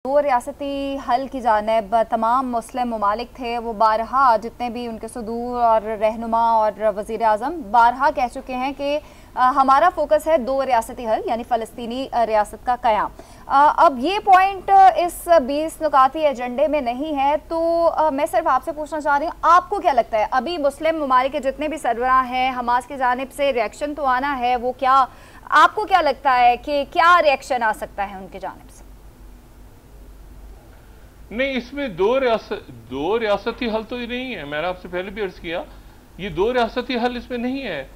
दो रियासती हल की जानिब तमाम मुस्लिम ममालिक थे, वो बारहा जितने भी उनके सदूर और रहनुमा और वज़ीर आज़म बारहा कह चुके हैं कि हमारा फोकस है दो रियासती हल यानी फ़लस्तीनी रियासत का क़याम। अब ये पॉइंट इस 20 नुकाती एजेंडे में नहीं है, तो मैं सिर्फ आपसे पूछना चाह रही हूँ, आपको क्या लगता है अभी मुस्लिम ममालिक के जितने भी सरबराह हैं, हमास की जानिब से रिएक्शन तो आना है, वो क्या आपको क्या लगता है कि क्या रिएक्शन आ सकता है उनकी जानिब से? नहीं, इसमें दो रियासती हल तो ये नहीं है। मैंने आपसे पहले भी अर्ज किया, ये दो रियासती हल इसमें नहीं है।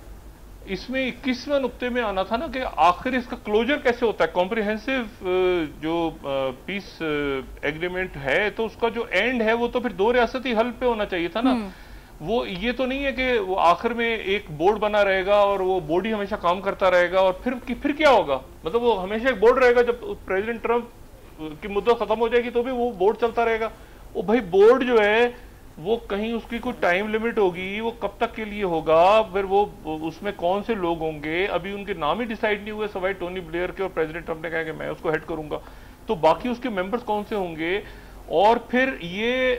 इसमें 21वें नुक्ते में आना था ना कि आखिर इसका क्लोजर कैसे होता है। कॉम्प्रिहेंसिव जो पीस एग्रीमेंट है, तो उसका जो एंड है वो तो फिर दो रियासती हल पे होना चाहिए था ना। वो ये तो नहीं है कि वो आखिर में एक बोर्ड बना रहेगा और वो बोर्ड ही हमेशा काम करता रहेगा और फिर क्या होगा। मतलब वो हमेशा एक बोर्ड रहेगा, जब प्रेसिडेंट ट्रंप की मुद्दत खत्म हो जाएगी तो भी वो बोर्ड चलता रहेगा। वो भाई बोर्ड जो है वो कहीं उसकी कोई टाइम लिमिट होगी, वो कब तक के लिए होगा, फिर वो उसमें कौन से लोग होंगे, अभी उनके नाम ही डिसाइड नहीं हुए सवाई टोनी ब्लेयर के, और प्रेसिडेंट ट्रंप ने कहा कि मैं उसको हेड करूंगा, तो बाकी उसके मेंबर्स कौन से होंगे। और फिर ये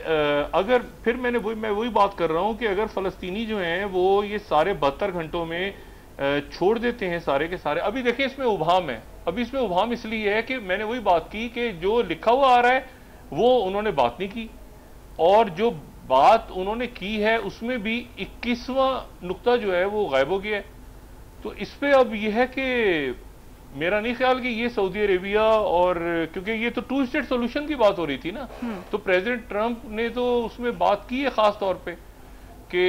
अगर फिर मैं वही बात कर रहा हूं कि अगर फलस्तीनी जो हैं वो ये सारे 72 घंटों में छोड़ देते हैं सारे के सारे। अभी देखिए इसमें उभाम है, अभी इसमें उभाम इसलिए है कि मैंने वही बात की कि जो लिखा हुआ आ रहा है वो उन्होंने बात नहीं की, और जो बात उन्होंने की है उसमें भी 21वां नुक्ता जो है वो गायब हो गया है। तो इस पे अब यह है कि मेरा नहीं ख्याल कि ये सऊदी अरेबिया, और क्योंकि ये तो टू स्टेट सोल्यूशन की बात हो रही थी ना, तो प्रेसिडेंट ट्रंप ने तो उसमें बात की है खास तौर पे कि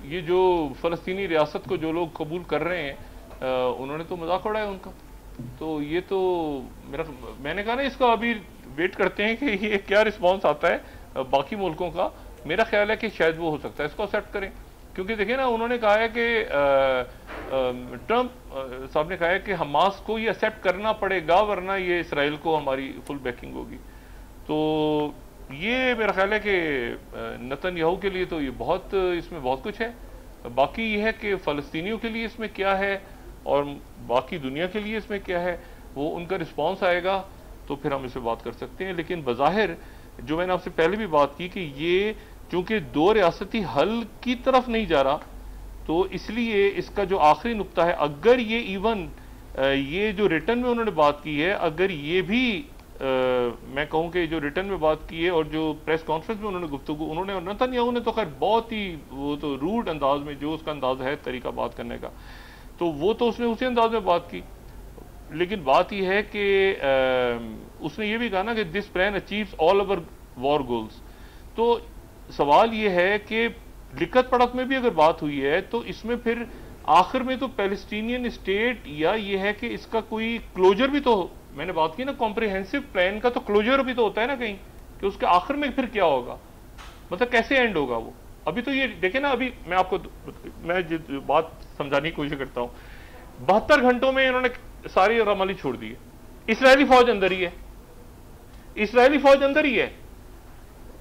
ये जो फलस्तीनी रियासत को जो लोग कबूल कर रहे हैं, उन्होंने तो मजाक उड़ाया उनका। तो ये तो मैंने कहा ना, इसका अभी वेट करते हैं कि ये क्या रिस्पॉन्स आता है बाकी मुल्कों का। मेरा ख्याल है कि शायद वो हो सकता है इसको एक्सेप्ट करें, क्योंकि देखिए ना, उन्होंने कहा है कि ट्रंप साहब ने कहा है कि हमास को ये एक्सेप्ट करना पड़ेगा, वरना ये इसराइल को हमारी फुल बैकिंग होगी। तो ये मेरा ख्याल है कि नेतन्याहू के लिए तो ये इसमें बहुत कुछ है। बाकी ये है कि फ़लस्तीनियों के लिए इसमें क्या है और बाकी दुनिया के लिए इसमें क्या है, वो उनका रिस्पॉन्स आएगा तो फिर हम इस पर बात कर सकते हैं। लेकिन बज़ाहिर जो मैंने आपसे पहले भी बात की कि ये चूंकि दो रियासती हल की तरफ नहीं जा रहा, तो इसलिए इसका जो आखिरी नुक्ता है, अगर ये इवन ये जो रिटर्न में उन्होंने बात की है, अगर ये भी मैं कहूं कि जो रिटर्न में बात की है और जो प्रेस कॉन्फ्रेंस में उन्होंने नेतन्याहू ने तो खैर बहुत ही वो तो रूड अंदाज में, जो उसका अंदाज है तरीका बात करने का, तो वो तो उसने उसी अंदाज में बात की। लेकिन बात यह है कि उसने ये भी कहा ना कि this plan achieves all our war goals. तो सवाल ये है कि लिखत पढ़त में भी अगर बात हुई है, तो इसमें फिर आखिर में तो पैलेस्टीनियन स्टेट, या ये है कि इसका कोई क्लोजर भी तो, मैंने बात की ना कॉम्प्रिहेंसिव प्लान का, तो क्लोजर भी तो होता है ना कहीं, कि उसके आखिर में फिर क्या होगा, मतलब कैसे एंड होगा वो। अभी तो ये देखे ना, अभी मैं बात समझाने की कोशिश करता हूं। 72 घंटों में इन्होंने सारी रमाली छोड़ दी है। इसराइली फौज अंदर ही है, इसराइली फौज अंदर ही है।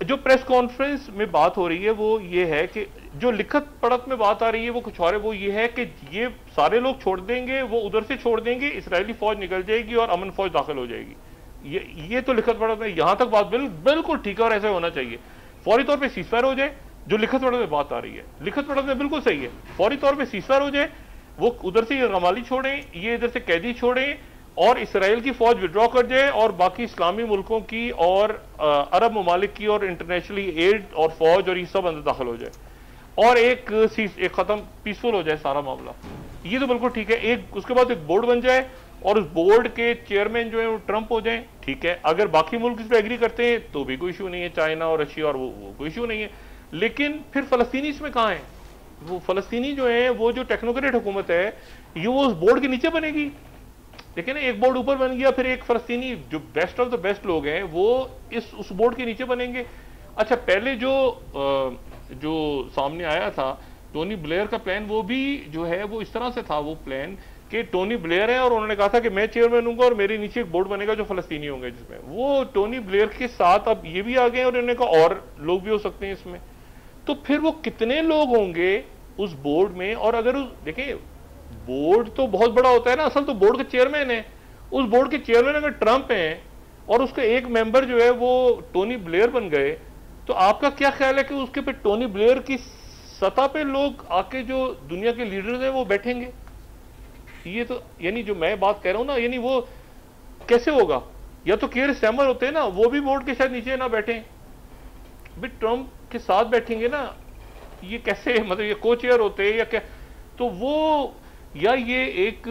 जो प्रेस कॉन्फ्रेंस में बात हो रही है वो ये है कि जो लिखत पढ़त में बात आ रही है वो कुछ और है। वो ये है कि ये सारे लोग छोड़ देंगे, वो उधर से छोड़ देंगे, इसराइली फौज निकल जाएगी और अमन फौज दाखिल हो जाएगी। ये तो लिखत पढ़त में यहां तक बात बिल्कुल ठीक है और ऐसा होना चाहिए। फौरी तौर पर सीजफायर हो जाए, जो लिखत पढ़त में बात आ रही है, लिखत पढ़त में बिल्कुल सही है, फौरी तौर पर सीजफायर हो जाए, वो उधर से ये रमाली छोड़ें, ये इधर से कैदी छोड़ें, और इसराइल की फौज विड्रॉ कर जाए, और बाकी इस्लामी मुल्कों की और अरब ममालिक की और इंटरनेशनली एड और फौज और ये सब अंदर दाखिल हो जाए, और एक खत्म पीसफुल हो जाए सारा मामला। ये तो बिल्कुल ठीक है। एक उसके बाद एक बोर्ड बन जाए और उस बोर्ड के चेयरमैन जो है वो ट्रंप हो जाए, ठीक है। अगर बाकी मुल्क इस पर एग्री करते हैं तो भी कोई इशू नहीं है, चाइना और रशिया और वो कोई इशू नहीं है। लेकिन फिर फलस्तीनी इसमें कहाँ है? वो फलस्तीनी जो है, वो जो टेक्नोक्रेट हुकूमत है, ये वो उस बोर्ड के नीचे बनेगी। देखिए ना, एक बोर्ड ऊपर बन गया, फिर एक फलस्तीनी जो बेस्ट ऑफ द बेस्ट लोग हैं वो उस बोर्ड के नीचे बनेंगे। अच्छा, पहले जो सामने आया था टोनी ब्लेयर का प्लान, वो भी जो है वो इस तरह से था वो प्लान कि टोनी ब्लेयर है और उन्होंने कहा था कि मैं चेयरमैन हूंगा और मेरे नीचे एक बोर्ड बनेगा जो फलस्तीनी होंगे, जिसमें वो टोनी ब्लेयर के साथ अब ये भी आ गए और उन्होंने कहा और लोग भी हो सकते हैं इसमें। तो फिर वो कितने लोग होंगे उस बोर्ड में? और अगर देखिए, बोर्ड तो बहुत बड़ा होता है ना, असल तो बोर्ड के चेयरमैन है। उस बोर्ड के चेयरमैन अगर ट्रंप हैं और उसके एक मेंबर जो है वो टोनी ब्लेयर बन गए, तो आपका क्या ख्याल है कि उसके पे टोनी ब्लेयर की सतह पे लोग आके जो दुनिया के लीडर्स हैं वो बैठेंगे? ये तो यानी जो मैं बात कह रहा हूं ना, यानी वो कैसे होगा? या तो केयर स्टैमर होते हैं ना, वो भी बोर्ड के शायद नीचे ना बैठे, भी ट्रंप के साथ बैठेंगे ना, ये कैसे, मतलब ये को चेयर होते हैं या क्या? तो वो, या ये एक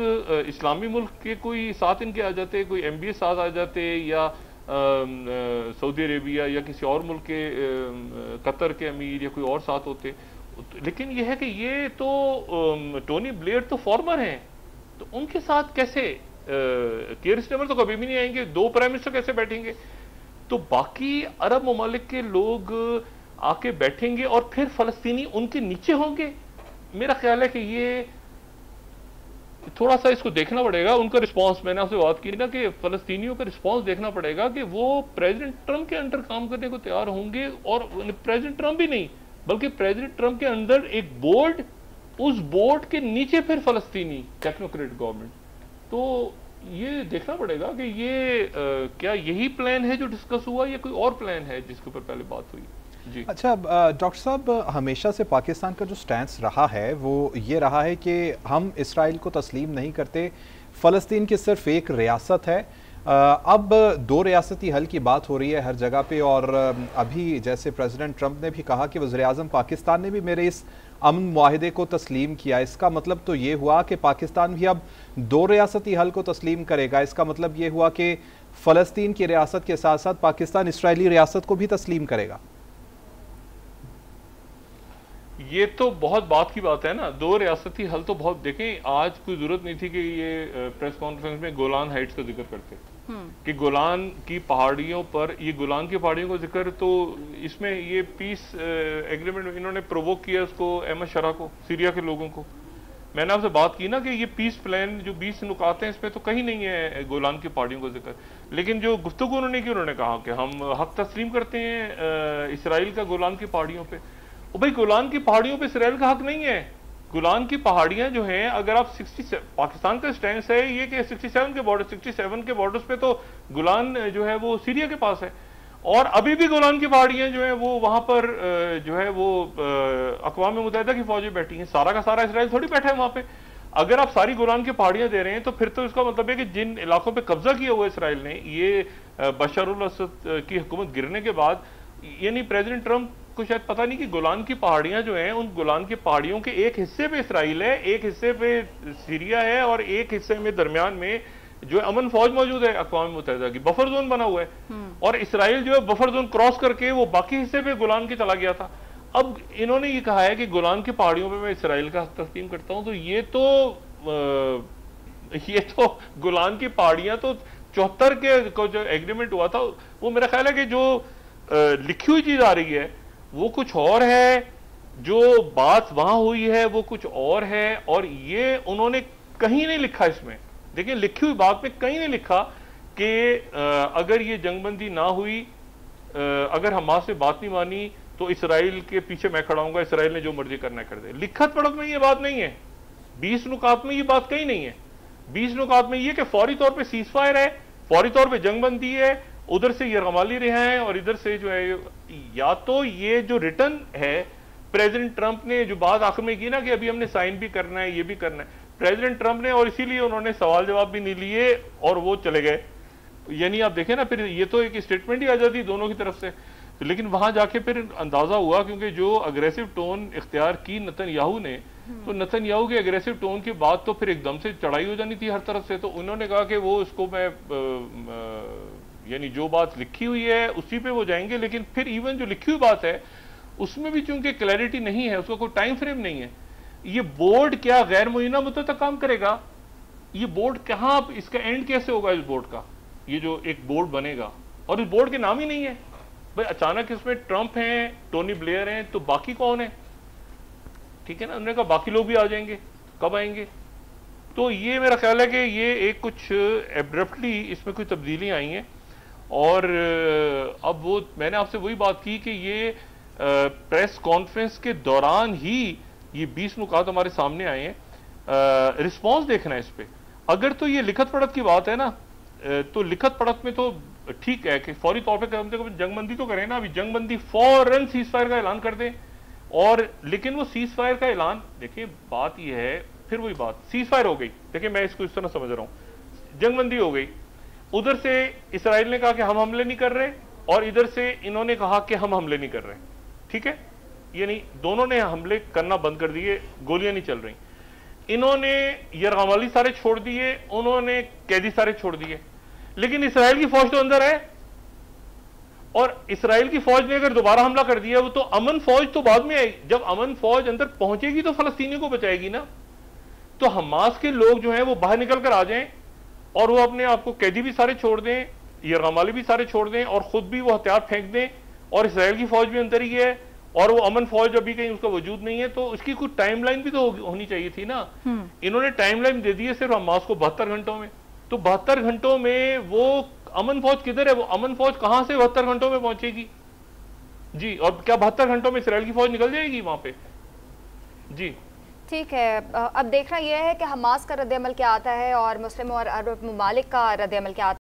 इस्लामी मुल्क के कोई साथ इनके आ जाते, कोई एमबीए साथ आ जाते, या सऊदी अरेबिया या किसी और मुल्क के कतर के अमीर या कोई और साथ होते। लेकिन ये है कि ये तो टोनी ब्लेयर तो फॉर्मर हैं, तो उनके साथ कैसे? केयर स्टारमर तो कभी भी नहीं आएंगे, दो प्राइम मिनिस्टर कैसे बैठेंगे? तो बाकी अरब ममालिक के लोग आके बैठेंगे और फिर फलस्तीनी उनके नीचे होंगे। मेरा ख्याल है कि ये थोड़ा सा इसको देखना पड़ेगा, उनका रिस्पांस। मैंने आपसे बात की ना कि फलस्तीनियों का रिस्पांस देखना पड़ेगा कि वो प्रेसिडेंट ट्रंप के अंडर काम करने को तैयार होंगे, और प्रेसिडेंट ट्रंप भी नहीं बल्कि प्रेसिडेंट ट्रंप के अंदर एक बोर्ड, उस बोर्ड के नीचे फिर फलस्तीनी टेक्नोक्रेट गवर्नमेंट। तो ये देखना पड़ेगा कि ये क्या यही प्लान है जो डिस्कस हुआ, या कोई और प्लान है जिसके ऊपर पहले बात हुई? जी अच्छा डॉक्टर साहब, हमेशा से पाकिस्तान का जो स्टैंस रहा है वो ये रहा है कि हम इसराइल को तस्लीम नहीं करते, फ़लस्तीन की सिर्फ एक रियासत है। अब दो रियासती हल की बात हो रही है हर जगह पे, और अभी जैसे प्रेसिडेंट ट्रंप ने भी कहा कि वज़ीर-ए-आज़म पाकिस्तान ने भी मेरे इस अमन मुआहिदे को तस्लीम किया। इसका मतलब तो ये हुआ कि पाकिस्तान भी अब दो रियासती हल को तस्लीम करेगा। इसका मतलब ये हुआ कि फ़लस्तीन की रियासत के साथ साथ पाकिस्तान इसराइली रियासत को भी तस्लीम करेगा। ये तो बहुत बात की बात है ना, दो रियासती हल तो बहुत, देखें आज कोई जरूरत नहीं थी कि ये प्रेस कॉन्फ्रेंस में गोलान हाइट्स का जिक्र करते कि गोलान की पहाड़ियों पर, ये गोलान की पहाड़ियों का जिक्र, तो इसमें ये पीस एग्रीमेंट इन्होंने प्रोवोक किया उसको, अहमद शरा को, सीरिया के लोगों को। मैंने आपसे बात की ना कि ये पीस प्लान जो 20 नुकाते हैं इसमें तो कहीं नहीं है गोलान की पहाड़ियों का जिक्र। लेकिन जो गुफ्तगू उन्होंने की, उन्होंने कहा कि हम हक तस्लीम करते हैं इसराइल का गोलान की पहाड़ियों पे। और भाई गोलान की पहाड़ियों पे इसराइल का हक नहीं है। गोलान की पहाड़ियां जो हैं, अगर आप 67, पाकिस्तान का स्टैंस है ये कि 67 के बॉर्डर्स पे तो गोलान जो है वो सीरिया के पास है, और अभी भी गोलान की पहाड़ियां जो है वो वहां पर जो है वो अक़वाम मुत्तहिदा की फौजें बैठी हैं। सारा का सारा इसराइल थोड़ी बैठा है वहां पे। अगर आप सारी गोलान की पहाड़ियां दे रहे हैं तो फिर तो इसका मतलब है कि जिन इलाकों पे कब्जा किया हुआ इसराइल ने, ये बशर असद की हुकूमत गिरने के बाद, यानी प्रेसिडेंट ट्रंप को शायद पता नहीं कि गोलान की पहाड़ियां जो हैं, उन गोलान की पहाड़ियों के एक हिस्से पे इसराइल है, एक हिस्से पे सीरिया है, और एक हिस्से में दरमियान में जो अमन फौज मौजूद है अक़वाम मुत्तहिदा की, बफर जोन बना हुआ है। और इसराइल जो है बफर जोन क्रॉस करके वो बाकी हिस्से पे गोलान के चला गया था। अब इन्होंने ये कहा है कि गोलान की पहाड़ियों पे मैं इसराइल का हक तस्लीम करता हूं, तो ये तो गोलान की पहाड़ियां तो 74 के जो एग्रीमेंट हुआ था, वो मेरा ख्याल है कि जो लिखी हुई चीज आ रही है वो कुछ और है, जो बात वहां हुई है वो कुछ और है, और ये उन्होंने कहीं नहीं लिखा इसमें। देखिए लिखी हुई बात में कहीं नहीं लिखा कि अगर ये जंगबंदी ना हुई, अगर हमास से बात नहीं मानी तो इसराइल के पीछे मैं खड़ा हूंगा, इसराइल ने जो मर्जी करना कर दे। लिखत पढ़त में ये बात नहीं है, 20 नुकात में ये बात कहीं नहीं है। 20 नुकात में ये कि फौरी तौर पे सीज फायर है, फौरी तौर पे जंगबंदी है, उधर से यरगमाली रहा है, और इधर से जो है, या तो ये जो रिटर्न है प्रेसिडेंट ट्रंप ने जो बात आखिर में की ना कि अभी हमने साइन भी करना है, ये भी करना है, प्रेसिडेंट ट्रंप ने, और इसीलिए उन्होंने सवाल जवाब भी नहीं लिए और वो चले गए। यानी आप देखें ना, फिर ये तो एक स्टेटमेंट ही आ जाती दोनों की तरफ से। लेकिन वहां जाके फिर अंदाजा हुआ, क्योंकि जो अग्रेसिव टोन इख्तियार की नतन्याहू ने, तो नतन्याहू के अग्रेसिव टोन के बाद तो फिर एकदम से चढ़ाई हो जानी थी हर तरफ से। तो उन्होंने कहा कि वो इसको मैं यानी जो बात लिखी हुई है उसी पे वो जाएंगे, लेकिन फिर इवन जो लिखी हुई बात है उसमें भी चूंकि क्लैरिटी नहीं है, उसका कोई टाइम फ्रेम नहीं है। ये बोर्ड क्या गैर मुय्यना मुद्दत तक काम करेगा? ये बोर्ड कहां, इसका एंड कैसे होगा इस बोर्ड का? ये जो एक बोर्ड बनेगा, और इस बोर्ड के नाम ही नहीं है भाई। अचानक इसमें ट्रंप हैं, टोनी ब्लेयर हैं, तो बाकी कौन है? ठीक है ना, उन्होंने कहा बाकी लोग भी आ जाएंगे, कब आएंगे? तो ये मेरा ख्याल है कि ये एक कुछ एब्रप्टली इसमें कुछ तब्दीली आई हैं। और अब वो मैंने आपसे वही बात की कि ये प्रेस कॉन्फ्रेंस के दौरान ही ये 20 नुकात हमारे सामने आए हैं। रिस्पांस देखना है इस पे। अगर तो ये लिखत पढ़त की बात है ना, तो लिखत पढ़त में तो ठीक है कि फौरी तौर पे कम से कम जंगबंदी तो करें ना, अभी जंगबंदी फौरन सीज फायर का ऐलान कर दें। और लेकिन वो सीज फायर का ऐलान, देखिए बात यह है, फिर वही बात, सीज फायर हो गई, देखिए मैं इसको इस तरह समझ रहा हूं, जंगबंदी हो गई, उधर से इसराइल ने कहा कि हम हमले नहीं कर रहे, और इधर से इन्होंने कहा कि हम हमले नहीं कर रहे, ठीक है, यानी दोनों ने हमले करना बंद कर दिए, गोलियां नहीं चल रही। इन्होंने यरगमाली सारे छोड़ दिए, उन्होंने कैदी सारे छोड़ दिए, लेकिन इसराइल की फौज तो अंदर है, और इसराइल की फौज ने अगर दोबारा हमला कर दिया, वो तो अमन फौज तो बाद में आएगी, जब अमन फौज अंदर पहुंचेगी तो फलस्तीनियों को बचाएगी ना। तो हमास के लोग जो हैं वो बाहर निकल कर आ जाएं, और वो अपने आप को कैदी भी सारे छोड़ दें, यरगमाली भी सारे छोड़ दें, और खुद भी वो हथियार फेंक दें, और इसराइल की फौज भी अंदर ही है, और वो अमन फौज अभी कहीं उसका वजूद नहीं है, तो उसकी कोई टाइमलाइन भी तो होनी चाहिए थी ना। इन्होंने टाइमलाइन दे दी है सिर्फ हमास को 72 घंटों में, तो 72 घंटों में वो अमन फौज किधर है? वो अमन फौज कहां से 72 घंटों में पहुंचेगी जी? और क्या 72 घंटों में इसराइल की फौज निकल जाएगी वहां पे? जी ठीक है, अब देखना यह है कि हमास का रद्द अमल क्या आता है और मुस्लिम और अरब ममालिक का रद्द अमल क्या आता है।